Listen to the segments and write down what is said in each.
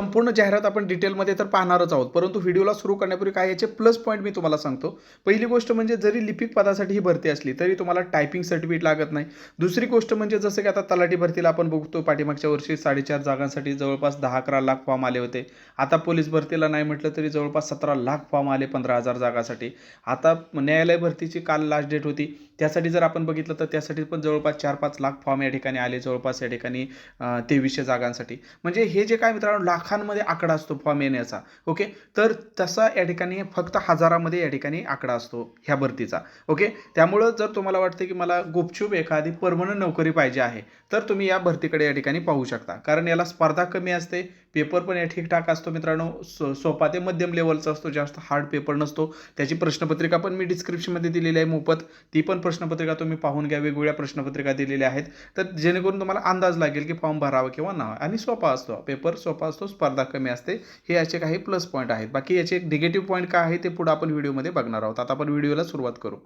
संपूर्ण जाहिरात आपण डिटेलमध्ये तर पाहणारच आहोत, परंतु व्हिडिओला सुरू करण्यापूर्वी काय याचे प्लस पॉईंट मी तुम्हाला सांगतो. पहिली गोष्ट म्हणजे जरी लिपिक पदासाठी ही भरती असली तरी तुम्हाला टायपिंग सर्टिफिकेट लागत नाही. दुसरी गोष्ट म्हणजे जसं की आता तलाठी भरतीला आपण बघतो, पाठीमागच्या वर्षी 4.5 जागांसाठी जवळपास 10-11 लाख फॉर्म आले होते. आता पोलीस भरतीला नाही म्हटलं तरी जवळपास 17 लाख फॉर्म आले 15,000 जागासाठी. आता न्यायालय भरतीची काल लास्ट डेट होती, त्यासाठी जर आपण बघितलं तर त्यासाठी पण जवळपास 4-5 लाख फॉर्म या ठिकाणी आले, जवळपास या ठिकाणी 2300 जागांसाठी. म्हणजे हे जे काय मित्रांनो लाखांमध्ये आकडा असतो फॉर्म येण्याचा, ओके. तर तसा या ठिकाणी फक्त हजारामध्ये या ठिकाणी आकडा असतो ह्या भरतीचा, ओके. त्यामुळं जर तुम्हाला वाटतं की मला गुपचूप एखादी परमनंट नोकरी पाहिजे आहे, तर तुम्ही या भरतीकडे या ठिकाणी पाहू शकता. कारण याला स्पर्धा कमी असते, पेपर पण या ठीकठाक असतो मित्रांनो, सोपा ते मध्यम लेवलचा असतो, जास्त हार्ड पेपर नसतो. त्याची प्रश्नपत्रिका पण मी डिस्क्रिप्शनमध्ये दिलेली आहे मोफत, ती पण प्रश्नपत्रिका तुम्ही पाहून घ्या. वेगवेगळ्या प्रश्नपत्रिका दिलेल्या आहेत, तर जेणेकरून तुम्हाला अंदाज लागेल की फॉर्म भरावा किंवा नाही. आणि सोपा असतो पेपर, सोपा असतो, स्पर्धा कमी असते. हे याचे काही प्लस पॉईंट आहेत. बाकी याचे एक निगेटिव्ह पॉईंट काय आहे ते पुढे आपण व्हिडिओमध्ये बघणार आहोत. आता आपण व्हिडिओला सुरुवात करू.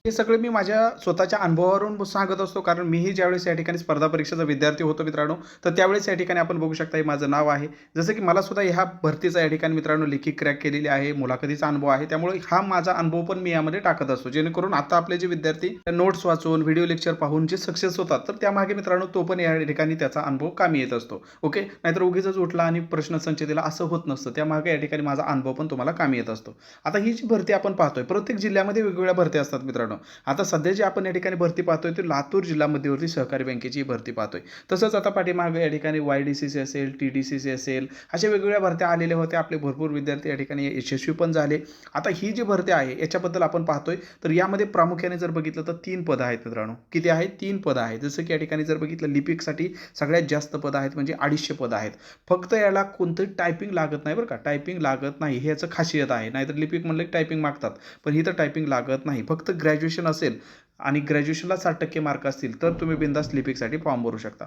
हे सगळे मी माझ्या स्वतःच्या अनुभवावरून सांगत असतो, कारण मीही ज्यावेळेस या ठिकाणी स्पर्धा परीक्षेचा विद्यार्थी होतो मित्रांनो, तर त्यावेळेस या ठिकाणी आपण बघू शकता हे माझं नाव आहे. जसं की मला सुद्धा ह्या भरतीचा या ठिकाणी मित्रांनो लेखी क्रॅक केलेली आहे, मुलाखतीचा अनुभव आहे. त्यामुळे हा माझा अनुभव पण मी यामध्ये टाकत असतो, जेणेकरून आता आपले जे विद्यार्थी नोट्स वाचून व्हिडिओ लेक्चर पाहून जे सक्सेस होतात, तर त्यामागे मित्रांनो तो पण या ठिकाणी त्याचा अनुभव कामी येत असतो, ओके. नाहीतर उगीच उठला आणि प्रश्नसंच दिला असं होत नसतं. त्यामागे या ठिकाणी माझा अनुभव पण तुम्हाला कामी येत असतो. आता ही जी भरती आपण पाहतोय, प्रत्येक जिल्ह्यामध्ये वेगवेगळ्या भरती असतात मित्रांनो. आता सध्या जी आपण या ठिकाणी भरती पाहतोय ती लातूर जिल्हा मध्यवर्ती सहकारी बँकेची भरती पाहतोय. तसंच आता पाठीमागे या ठिकाणी YDCC असेल, TDCC असेल, अशा वेगवेगळ्या भरत्या आलेल्या होत्या. आपले भरपूर विद्यार्थी या ठिकाणी यशस्वी पण झाले. आता ही जी भरती आहे याच्याबद्दल आपण पाहतोय, तर यामध्ये प्रामुख्याने जर बघितलं तर 3 पदं आहेत मित्रांनो. किती आहेत? 3 पदं आहेत. जसं की या ठिकाणी जर बघितलं लिपिकसाठी सगळ्यात जास्त पदं आहेत, म्हणजे 250 पदं आहेत. फक्त याला कोणतं टायपिंग लागत नाही बरं का, टायपिंग लागत नाही, हे याचं खासियत आहे. नाहीतर लिपिक म्हणलं की टायपिंग मागतात, पण इथं टायपिंग लागत नाही. फक्त ग्रॅज्युएशन असेल आणि ग्रॅज्युएशनला 60% मार्क असतील तर तुम्ही बिनधास्त लिपिकसाठी फॉर्म भरू शकता.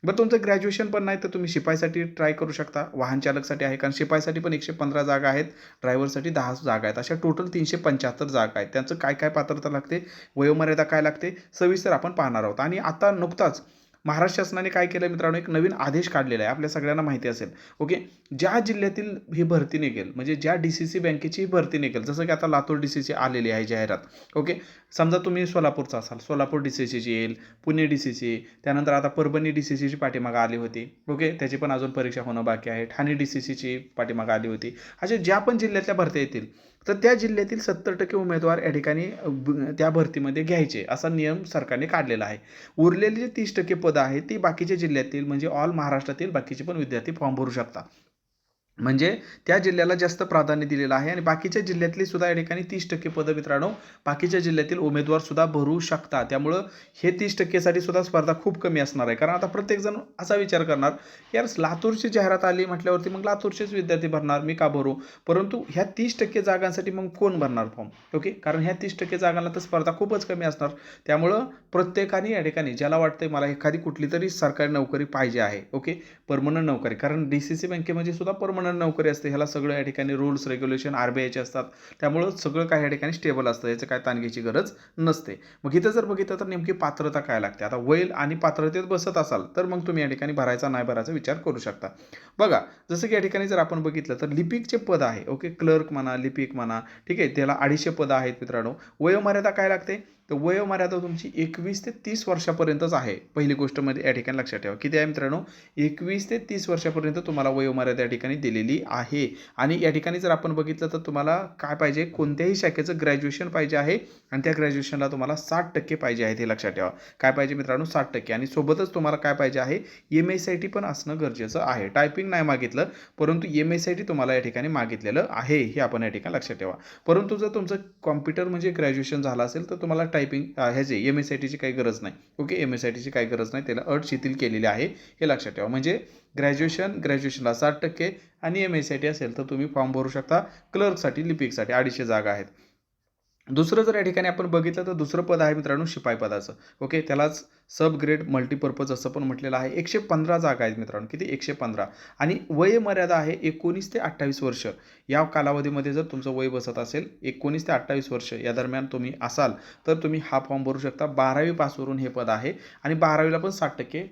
बरं, तुमचं ग्रॅज्युएशन पण नाही तर तुम्ही शिपाईसाठी ट्राय करू शकता. वाहन चालकसाठी आहे, कारण शिपाईसाठी पण 115 जागा आहेत, ड्रायव्हरसाठी 10 जागा आहेत. अशा टोटल 375 जागा आहेत. त्यांचं काय काय पात्रता लागते, वयोमर्यादा काय लागते, सविस्तर आपण पाहणार आहोत. आणि आता नुकताच महाराष्ट्र शासनाने काय केलं मित्रांनो, एक नवीन आदेश काढलेला आहे, आपल्या सगळ्यांना माहिती असेल, ओके. ज्या जिल्ह्यातील ही भरती निघेल, म्हणजे ज्या DCC बँकेची भरती निघेल, जसं की आता लातूर DCC आलेली आहे जाहिरात, ओके. समजा तुम्ही सोलापूरचा असाल, सोलापूर DCCची येईल, पुणे DCC, त्यानंतर आता परभणी DCCची पाठीमागं आली होती, ओके. त्याची पण अजून परीक्षा होणं बाकी आहे. ठाणे DCCची पाठीमागं आली होती. अशा ज्या पण जिल्ह्यातल्या भरत्या येतील, तर त्या जिल्ह्यातील 70% उमेदवार या ठिकाणी त्या भरतीमध्ये घ्यायचे, असा नियम सरकारने काढलेला आहे. उरलेली जे 30% पदं आहेत ती बाकीच्या जिल्ह्यातील, म्हणजे ऑल महाराष्ट्रातील बाकीचे पण विद्यार्थी फॉर्म भरू शकतात. म्हणजे त्या जिल्ह्याला जास्त प्राधान्य दिलेलं आहे आणि बाकीच्या जिल्ह्यातली सुद्धा या ठिकाणी 30% पदं मित्रांनो बाकीच्या जिल्ह्यातील उमेदवार सुद्धा भरू शकतात. त्यामुळं हे 30% साठी सुद्धा स्पर्धा खूप कमी असणार आहे. कारण आता प्रत्येकजण असा विचार करणार, यार लातूरची जाहिरात आली म्हटल्यावरती मग लातूरचेच विद्यार्थी भरणार, मी का भरू? परंतु ह्या 30% जागांसाठी मग कोण भरणार फॉर्म, ओके. कारण ह्या 30% जागांना तर स्पर्धा खूपच कमी असणार. त्यामुळं प्रत्येकाने या ठिकाणी ज्याला वाटतंय मला एखादी कुठली तरी सरकारी नोकरी पाहिजे आहे, ओके, परमनंट नोकरी, कारण DCC बँकेमध्ये सुद्धा परमनंट नोकरी असते. ह्याला सगळं या ठिकाणी रूल्स रेग्युलेशन RBIचे असतात. त्यामुळं सगळं काय या ठिकाणी स्टेबल असतं, याचं काय ताण घ्यायची गरज नसते. मग इथं जर बघितलं तर नेमकी पात्रता काय लागते. आता वय आणि पात्रतेत बसत असाल तर मग तुम्ही या ठिकाणी भरायचा नाही भरायचा विचार करू शकता. बघा, जसं की या ठिकाणी जर आपण बघितलं तर लिपिकचे पद आहे, ओके. क्लर्क म्हणा, लिपिक म्हणा, ठीक आहे, त्याला 250 पदं आहेत मित्रांनो. वयोमर्यादा काय लागते, तर वयोमर्यादा तुमची 21 ते 30 वर्षापर्यंतच आहे. पहिली गोष्ट म्हणजे या ठिकाणी लक्षात ठेवा, किती आहे मित्रांनो, 21 ते 30 वर्षापर्यंत तुम्हाला वयोमर्यादा या ठिकाणी दिलेली आहे. आणि या ठिकाणी जर आपण बघितलं तर तुम्हाला काय पाहिजे, कोणत्याही शाखेचं ग्रॅज्युएशन पाहिजे आहे आणि त्या ग्रॅज्युएशनला तुम्हाला 60% पाहिजे आहे, ते लक्षात ठेवा. काय पाहिजे मित्रांनो, 60%. आणि सोबतच तुम्हाला काय पाहिजे आहे, MSIT पण असणं गरजेचं आहे. टायपिंग नाही मागितलं, परंतु MSIT तुम्हाला या ठिकाणी मागितलेलं आहे, हे आपण या ठिकाणी लक्षात ठेवा. परंतु जर तुमचं कॉम्प्युटर म्हणजे ग्रॅज्युएशन झालं असेल तर तुम्हाला टायपिंग ह्याचे MSITची काही गरज नाही, ओके. MSITची काही गरज नाही, त्याला अट शिथिल केलेली आहे, हे लक्षात ठेवा. म्हणजे ग्रॅज्युएशनला 60% आणि MSIT असेल तर तुम्ही फॉर्म भरू शकता. क्लर्कसाठी, लिपिकसाठी 250 जागा आहेत. दुसरं जर या ठिकाणी आपण बघितलं तर दुसरं पद आहे मित्रांनो शिपाई पदाचं, ओके. त्यालाच सब ग्रेड मल्टीपर्पज असं पण म्हटलेलं आहे. 115 जागा आहेत मित्रांनो. किती? 115. आणि वयमर्यादा आहे 19 ते 28 वर्ष. या कालावधीमध्ये जर तुमचं वय बसत असेल 19 ते 28 वर्ष या दरम्यान तुम्ही असाल तर तुम्ही हा फॉर्म भरू शकता. 12वी पासवरून हे पद आहे आणि 12वीला पण 60%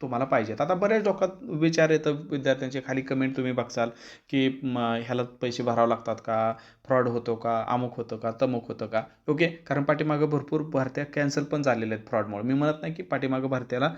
तुम्हाला पाहिजेत. आता बऱ्याच डोक्यात विचार येतं विद्यार्थ्यांचे, खाली कमेंट तुम्ही बघसाल की ह्याला पैसे भरावे लागतात का? फ्रॉड होतो का? अमुक होतं का? तमुक होतं का? ओके. कारण पाठीमागं भरपूर भरत्या कॅन्सल पण झालेल्या आहेत फ्रॉडमुळे. मी म्हणत नाही की पाठीमागं भरत्याला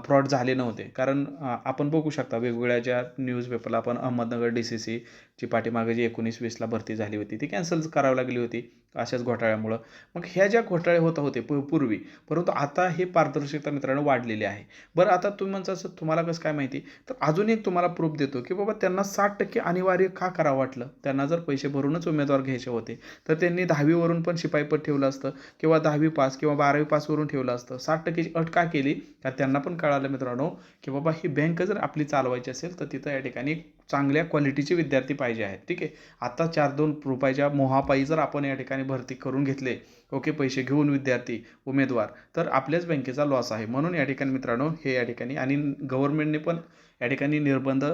फ्रॉड झाले नव्हते. कारण आपण बघू शकता वेगवेगळ्या ज्या न्यूजपेपरला आपण अहमदनगर DCC ची पाठीमागं जी 19-20ला भरती झाली होती ती कॅन्सल करावी लागली होती अशाच घोटाळ्यामुळं. मग ह्या ज्या घोटाळे होत होते पूर्वी, परंतु आता हे पारदर्शकता मित्रांनो वाढलेली आहे. बरं आता तुम्ही म्हणता असं तुम्हाला कसं काय माहिती? तर अजून एक तुम्हाला प्रूफ देतो की बाबा त्यांना 60% अनिवार्य का करावं वाटलं? त्यांना जर पैसे भरूनच उमेदवार घ्यायचे होते तर त्यांनी 10वी वरून पण शिपाईपद ठेवलं असतं किंवा 10वी पास किंवा 12वी पासवरून ठेवलं असतं. 60%ची अट का केली? तर त्यांना पण कळालं मित्रांनो की बाबा ही बँक जर आपली चालवायची असेल तर तिथं या ठिकाणी चांगल्या क्वालिटीचे विद्यार्थी पाहिजे आहेत. ठीक आहे. आता 4-2 रुपयाच्या मोहापायी जर आपण या ठिकाणी भरती करून घेतले, ओके, पैसे घेऊन विद्यार्थी उमेदवार, तर आपल्याच बँकेचा लॉस आहे. म्हणून या ठिकाणी मित्रांनो हे या ठिकाणी आणि गव्हर्नमेंटने पण या ठिकाणी निर्बंध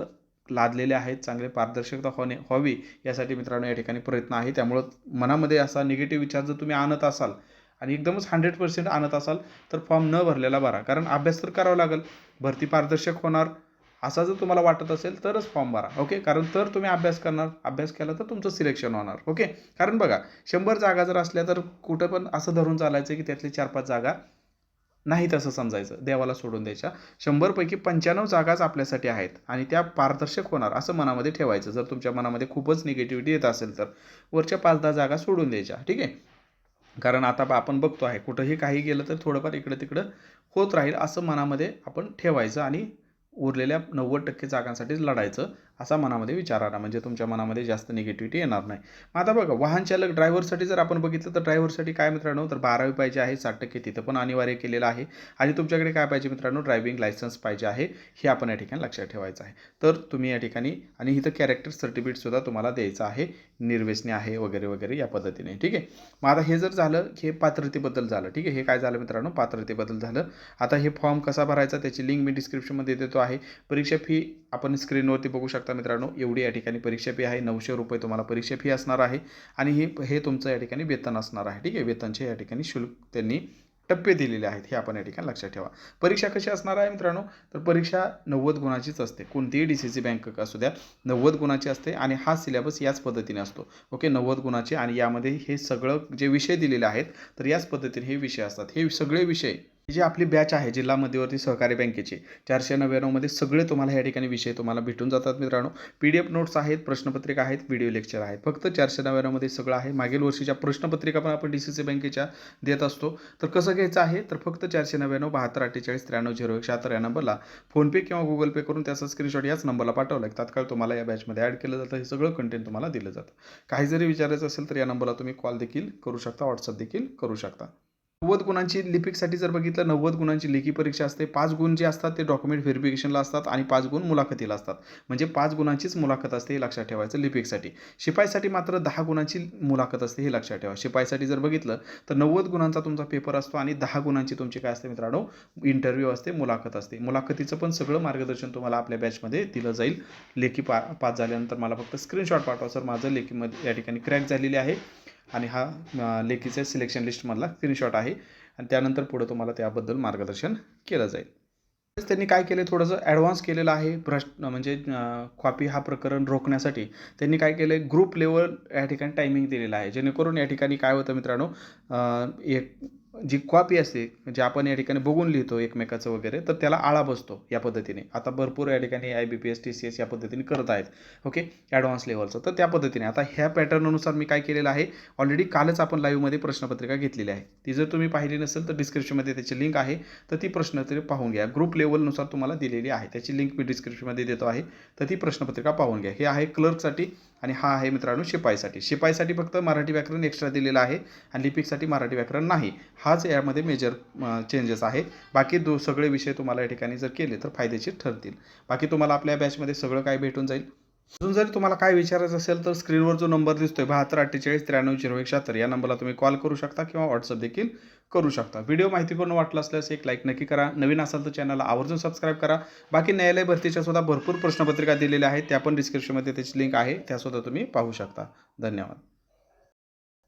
लादलेले आहेत. चांगले पारदर्शकता व्हावी यासाठी मित्रांनो या ठिकाणी प्रयत्न आहे. त्यामुळं मनामध्ये असा निगेटिव्ह विचार जर तुम्ही आणत असाल आणि एकदमच 100% आणत असाल तर फॉर्म न भरलेला बरा. कारण अभ्यास तर करावा लागेल. भरती पारदर्शक होणार असा जर तुम्हाला वाटत असेल तरच फॉर्म भरा. ओके. कारण तर तुम्ही अभ्यास करणार, अभ्यास केला तर तुमचं सिलेक्शन होणार. ओके. कारण बघा 100 जागा जर असल्या तर कुठं पण असं धरून चालायचं की त्यातली 4-5 जागा नाहीत असं समजायचं, देवाला सोडून द्यायच्या. 100 पैकी 95 जागाच आपल्यासाठी आहेत आणि त्या पारदर्शक होणार असं मनामध्ये ठेवायचं. जर तुमच्या मनामध्ये खूपच निगेटिव्हिटी येत असेल तर वरच्या 5-10 जागा सोडून द्यायच्या. ठीक आहे. कारण आता आपण बघतो आहे कुठंही काही गेलं तर थोडंफार इकडं-तिकडं होत राहील असं मनामध्ये आपण ठेवायचं आणि उरलेल्या 90% जागांसाठीच लढायचं असा मनामध्ये विचार आला म्हणजे तुमच्या मनामध्ये जास्त निगेटिव्हिटी येणार नाही. मग आता बघा वाहन चालक ड्रायव्हरसाठी जर आपण बघितलं तर ड्रायव्हरसाठी काय मित्रांनो तर 12वी पाहिजे आहे. 60% तिथं पण अनिवार्य केलेलं आहे आणि तुमच्याकडे काय पाहिजे मित्रांनो ड्रायव्हिंग लायसन्स पाहिजे आहे. हे आपण या ठिकाणी लक्षात ठेवायचं आहे. तर तुम्ही या ठिकाणी आणि इथं कॅरेक्टर सर्टिफिकेटसुद्धा तुम्हाला द्यायचं आहे. निर्व्यसनी आहे वगैरे वगैरे या पद्धतीने. ठीक आहे. मग आता हे जर झालं हे पात्रतेबद्दल झालं. ठीक आहे. हे काय झालं मित्रांनो पात्रतेबद्दल झालं. आता हे फॉर्म कसा भरायचा त्याची लिंक मी डिस्क्रिप्शनमध्ये देतो आहे. परीक्षा फी आपण स्क्रीनवरती बघू शकता मित्रांनो एवढी या ठिकाणी परीक्षा फी आहे. 900 रुपये तुम्हाला परीक्षा फी असणार आहे आणि हे तुमचं या ठिकाणी वेतन असणार आहे. ठीक आहे. वेतनचे या ठिकाणी शुल्क त्यांनी टप्पे दिलेले आहेत हे आपण या ठिकाणी लक्षात ठेवा. परीक्षा कशी असणार आहे मित्रांनो तर परीक्षा 90 गुणाचीच असते. कोणतीही DCC बँक असू द्या 90 गुणाची असते आणि हा सिलेबस याच पद्धतीने असतो. ओके. 90 गुणाचे आणि यामध्ये हे सगळं जे विषय दिलेले आहेत तर याच पद्धतीने हे विषय असतात. हे सगळे विषय जी आपली बॅच आहे जिल्हा मध्यवर्ती सहकारी बँकेची 499 मध्ये सगळे तुम्हाला या ठिकाणी विषय तुम्हाला भेटून जातात मित्रांनो. PDF नोट्स आहेत, प्रश्नपत्रिका आहेत, व्हिडिओ लेक्चर आहेत. फक्त 499 मध्ये सगळं आहे. मागील वर्षीच्या प्रश्नपत्रिका पण आपण DCC बँकेच्या देत असतो. तर कसं घ्यायचं आहे तर फक्त 499 72 48 93 01 76 या नंबरला फोनपे किंवा गुगल पे करून त्याचा स्क्रीनशॉट याच नंबरला पाठवला की तात्काळ तुम्हाला या बॅचमध्ये ॲड केलं जातं. हे सगळं कंटेंट तुम्हाला दिलं जातं. काही जरी विचारायचं असेल तर या नंबरला तुम्ही कॉल देखील करू शकता, व्हॉट्सअप देखील करू शकता. 90 गुणांची लिपिकसाठी जर बघितलं 90 गुणांची लेखी परीक्षा असते. 5 गुण जे असतात ते डॉक्युमेंट व्हेरिफिकेशनला असतात आणि 5 गुण मुलाखतीला असतात. म्हणजे 5 गुणांचीच मुलाखत असते हे लक्षात ठेवायचं लिपिकसाठी. शिपाईसाठी मात्र 10 गुणांची मुलाखत असते हे लक्षात ठेवा. शिपाईसाठी जर बघितलं तर 90 गुणांचा तुमचा पेपर असतो आणि 10 गुणांची तुमची काय असते मित्रांनो इंटरव्ह्यू असते, मुलाखत असते. मुलाखतीचं पण सगळं मार्गदर्शन तुम्हाला आपल्या बॅचमध्ये दिलं जाईल. लेखी पास झाल्यानंतर मला फक्त स्क्रीनशॉट पाठवा सर माझं लेखीमध्ये या ठिकाणी क्रॅक झालेली आहे आणि हा लेखीचे सिलेक्शन लिस्टमधला स्क्रीनशॉट आहे आणि त्यानंतर पुढे तुम्हाला त्याबद्दल मार्गदर्शन केलं जाईल. त्यांनी काय केलं थोडंसं ॲडव्हान्स केलेलं आहे म्हणजे कॉपी हा प्रकरण रोखण्यासाठी त्यांनी काय केलं आहे ग्रुप लेवल या ठिकाणी टायमिंग दिलेलं आहे जेणेकरून या ठिकाणी काय होतं मित्रांनो एक जी कॉपी असते म्हणजे आपण या ठिकाणी बघून लिहितो एकमेकाचं वगैरे तर त्याला आळा बसतो या पद्धतीने. आता भरपूर या ठिकाणी IBPS TCS या पद्धतीने करत आहेत. ओके. ॲडव्हान्स लेवलचं तर त्या पद्धतीने आता ह्या पॅटर्ननुसार मी काय केलेलं आहे ऑलरेडी कालच आपण लाईव्हमध्ये प्रश्नपत्रिका घेतलेली आहे. ती जर तुम्ही पाहिली नसेल तर डिस्क्रिप्शनमध्ये त्याची लिंक आहे तर ती प्रश्नपत्रिका पाहून घ्या. ग्रुप लेवलनुसार तुम्हाला दिलेली आहे त्याची लिंक मी डिस्क्रिप्शनमध्ये देतो आहे तर ती प्रश्नपत्रिका पाहून घ्या. हे आहे क्लर्कसाठी आणि हा आहे मित्रांनो शिपाईसाठी. शिपाईसाठी फक्त मराठी व्याकरण एक्स्ट्रा दिलेलं आहे आणि लिपिकसाठी मराठी व्याकरण नाही. हाच यामध्ये मेजर चेंजेस आहे. बाकी सगळे विषय तुम्हाला या ठिकाणी जर केले तर फायदेशीर ठरतील. बाकी तुम्हाला आपल्या बॅचमध्ये सगळं काय भेटून जाईल. अजून जर तुम्हाला काय विचारायचं असेल तर स्क्रीनवर जो नंबर दिसतोय 72 48 93 01 76 या नंबरला तुम्ही कॉल करू शकता किंवा व्हॉट्सअप देखील करू शकता. व्हिडिओ माहितीपूर्ण वाटला असल्यास एक लाईक नक्की करा. नवीन असाल तर चॅनलला आवर्जून सबस्क्राईब करा. बाकी न्यायालय भरतीच्या सुद्धा भरपूर प्रश्नपत्रिका दिलेल्या आहेत त्या पण डिस्क्रिप्शनमध्ये त्याची लिंक आहे त्यासुद्धा तुम्ही पाहू शकता. धन्यवाद.